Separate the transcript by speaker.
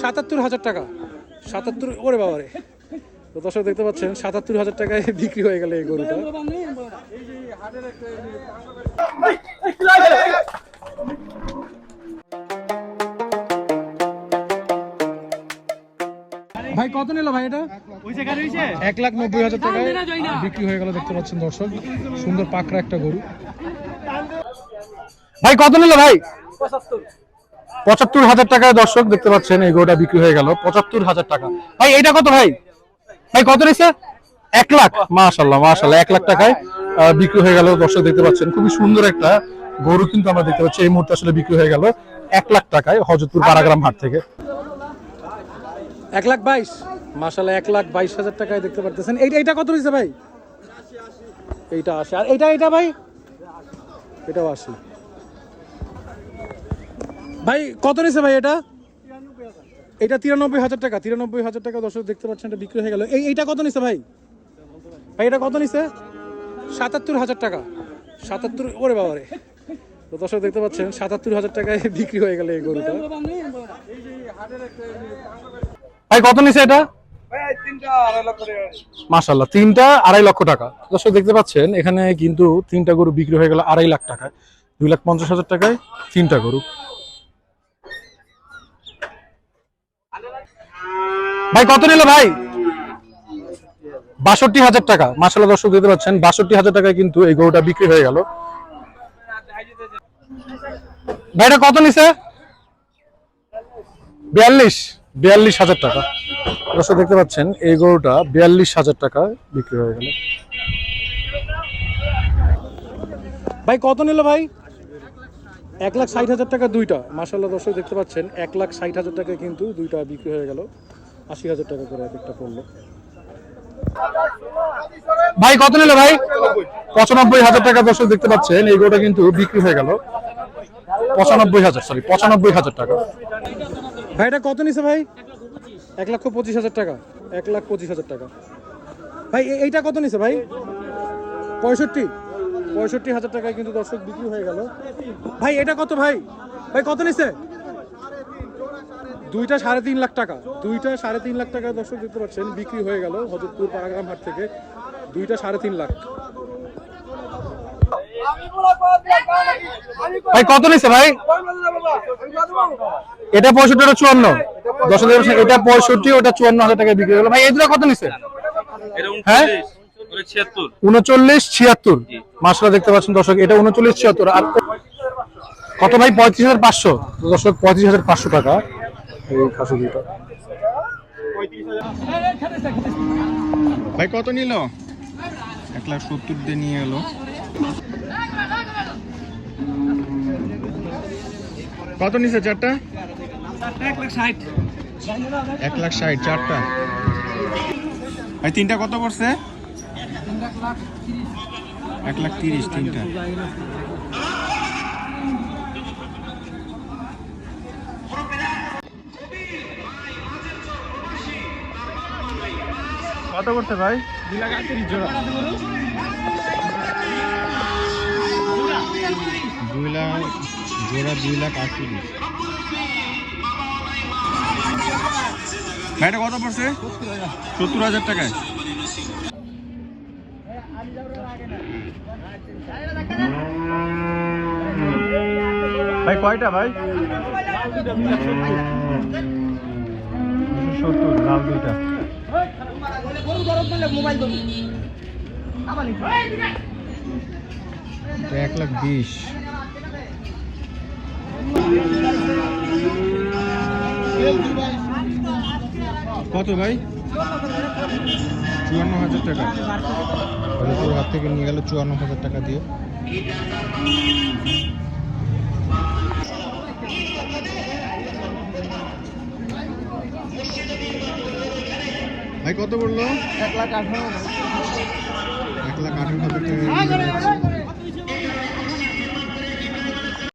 Speaker 1: ৭৭,০০০ টাকা। ৭৭, ওরে বাবা রে। তো দর্শক দেখতে পাচ্ছেন ৭৭,০০০ টাকায় বিক্রি হয়ে গেল এই গরুটা। ভাই কত নিল ভাই এটা? ১,৯০,০০০ টাকায় বিক্রি হয়ে গেল দেখতে পাচ্ছেন দর্শক। সুন্দর পাকড়া একটা গরু। ভাই কত নিল ভাই? ৭৫,০০০ টাকায় দর্শক দেখতে পাচ্ছেন এই গরুটা বিক্রি হয়ে গেল ৭৫,০০০ টাকা। ভাই এটা কত ভাই? ভাই কত নিছে? ১,০০,০০০। মাশাআল্লাহ মাশাআল্লাহ, ১,০০,০০০ টাকায় বিক্রি হয়ে গেল দর্শক দেখতে পাচ্ছেন। খুবই সুন্দর একটা গরু কিন্তু আমরা দেখতে পাচ্ছি এই মুহূর্তে আসলে বিক্রি হয়ে গেল ১,০০,০০০ টাকায় হযরতপুর পাড়াগ্রাম হাট থেকে। ১,২২,০০০ মাশাআল্লাহ, ১,২২,০০০ টাকায় দেখতে পাচ্ছেন। এইটা কত নিছে ভাই? এইটা ৮০। আর এটা ভাই? এটাও ৮০। ভাই কত নিছে ভাই এটা? এটা ৯৩,০০০ টাকা। ৯৩,০০০ টাকা দর্শক দেখতে পাচ্ছেন এটা বিক্রি হয়ে গেল। এইটা কত নিছে ভাই? ভাই এটা কত নিছে? ৭৭,০০০ টাকা। ৭৭, ওরে বাবা রে। তো দর্শক দেখতে পাচ্ছেন ৭৭,০০০ টাকায় বিক্রি হয়ে গেল এই গরুটা। ভাই কত নিছে এটা? মাশাআল্লাহ, ৩টা ২.৫ লক্ষ টাকা। দর্শক দেখতে পাচ্ছেন এখানে কিন্তু ৩টা গরু বিক্রি হয়ে গেল ২.৫ লাখ টাকায়। ২,৫০,০০০ টাকায় ৩টা গরু। ভাই কত নিল ভাই? ৬২,০০০ টাকা। মাশাআল্লাহ দর্শক দেখতে পাচ্ছেন ৬২,০০০ টাকায় কিন্তু এই গরুটা বিক্রি হয়ে গেল। ভাই এটা কত নিছে? ৪২,০০০ টাকা। দর্শক দেখতে পাচ্ছেন এই গরুটা ৪২,০০০ টাকা বিক্রি হয়ে গেল। ভাই কত নিল ভাই? ১,৬০,০০০ টাকা দুইটা। মাশাআল্লাহ দর্শক দেখতে পাচ্ছেন ১,৬০,০০০ টাকায় কিন্তু দুইটা বিক্রি হয়ে গেল। ৮০,০০০ টাকা করে একটা পড়লো। ভাই কত নিল ভাই? ৯৫,০০০ টাকা দর্শক দেখতে পাচ্ছেন এই গরুটা কিন্তু বিক্রি হয়ে গেল ৯৫,০০০ টাকা। ভাই এটা কত নিছে ভাই? ১,২৫,০০০ টাকা। ১,২৫,০০০ টাকা। ভাই এইটা কত নিছে ভাই? ৬৫,০০০ টাকায় কিন্তু দর্শক বিক্রি হয়ে গেল। ভাই এটা কত ভাই? ভাই কত নিছে? দুইটা ৩.৫ লাখ টাকা। ৩.৫ লাখ টাকা দর্শক দেখতে পাচ্ছেন বিক্রি হয়ে গেল হযরতপুর পাড়াগ্রাম হাট থেকে। ৩.৫ লাখ। ভাই কত নিছে ভাই? এটা ৬৫, ওটা ৫৪। দর্শক দেখতে পাচ্ছেন এটা ৬৫, ওটা ৫৪,০০০ টাকায় বিক্রি হলো। ভাই এই দুটো কত নিছে? হ্যাঁ ৩৯,৭৬। মাশাআল্লাহ দেখতে পাচ্ছেন দর্শক এটা ৩৯,৭৬। আর কত ভাই? ৩৫,৫০০। দর্শক ৩৫,৫০০ টাকা এই খাসি দুটো।
Speaker 2: ভাই কত নিল? ১,৭০ দিয়ে নিয়ে এলো। কত নিছে চারটা?
Speaker 3: ১,৬০,০০০।
Speaker 2: ১,৬০,০০০ চারটা। ভাই তিনটা কত পড়ছে? ১,৩০,০০০ তিনটা। কত করছে ভাই?
Speaker 3: ২,৩৮,০০০ জোড়া।
Speaker 2: ২ লাখ জোড়া ২,৩৮,০০০। ভাই এটা কত পড়ছে? ৭০,০০০ টাকায়। ভাই কয়টা ভাই? ২৭০ লাল দুইটা। ১,২০,০০০। কত ভাই? ৫৪,০০০ টাকা। তোর হাত থেকে নিয়ে গেল ৫৪,০০০ টাকা দিয়ে। ভাই কত বললো?
Speaker 3: ১,১৮,০০০।
Speaker 2: ১,১৮,০০০ টাকা।